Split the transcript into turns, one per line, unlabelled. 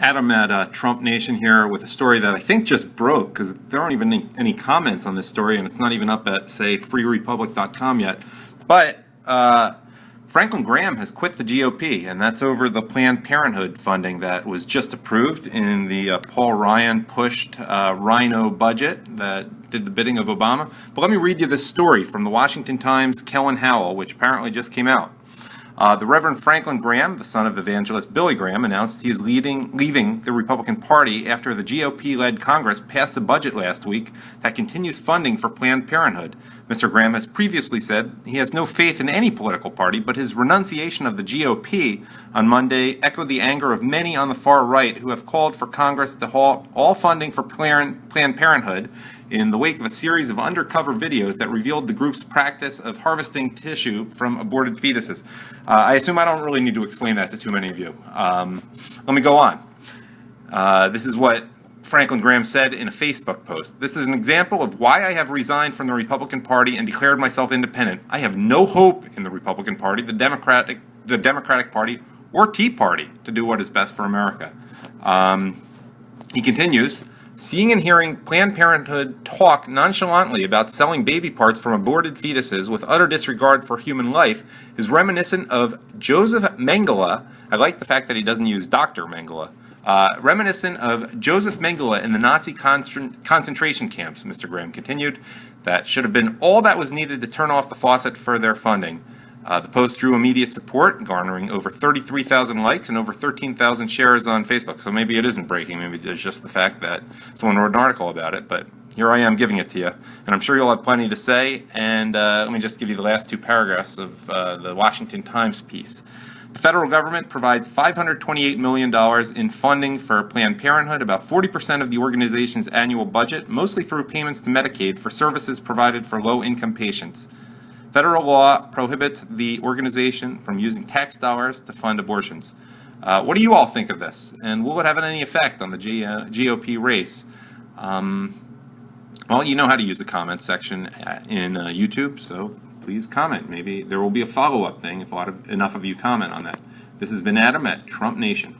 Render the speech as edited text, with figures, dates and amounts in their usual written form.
Adam at Trump Nation here with a story that I think just broke because there aren't even any comments on this story, and it's not even up at, say, freerepublic.com yet. But Franklin Graham has quit the GOP, and that's over the Planned Parenthood funding that was just approved in the Paul Ryan pushed Rhino budget that did the bidding of Obama. But let me read you this story from the Washington Times' Kellen Howell, which apparently just came out. The Reverend Franklin Graham, the son of evangelist Billy Graham, announced he is leaving the Republican Party after the GOP-led Congress passed a budget last week that continues funding for Planned Parenthood. Mr. Graham has previously said he has no faith in any political party, but his renunciation of the GOP on Monday echoed the anger of many on the far right who have called for Congress to halt all funding for Planned Parenthood in the wake of a series of undercover videos that revealed the group's practice of harvesting tissue from aborted fetuses. I assume I don't really need to explain that to too many of you. Let me go on. This is what Franklin Graham said in a Facebook post. This is an example of why I have resigned from the Republican Party and declared myself independent. I have no hope in the Republican Party, the Democratic Party, or Tea Party to do what is best for America. He continues, seeing and hearing Planned Parenthood talk nonchalantly about selling baby parts from aborted fetuses with utter disregard for human life is reminiscent of Joseph Mengele. I like the fact that he doesn't use Dr. Mengele. Reminiscent of Joseph Mengele in the Nazi concentration camps, Mr. Graham continued. That should have been all that was needed to turn off the faucet for their funding. The post drew immediate support, garnering over 33,000 likes and over 13,000 shares on Facebook. So maybe it isn't breaking. Maybe it's just the fact that someone wrote an article about it. But here I am giving it to you. And I'm sure you'll have plenty to say. And let me just give you the last two paragraphs of the Washington Times piece. The federal government provides $528 million in funding for Planned Parenthood, about 40% of the organization's annual budget, mostly through payments to Medicaid for services provided for low-income patients. Federal law prohibits the organization from using tax dollars to fund abortions. What do you all think of this? And will it have any effect on the GOP race? Well, you know how to use the comment section in YouTube, so please comment. Maybe there will be a follow-up thing if enough of you comment on that. This has been Adam at Trump Nation.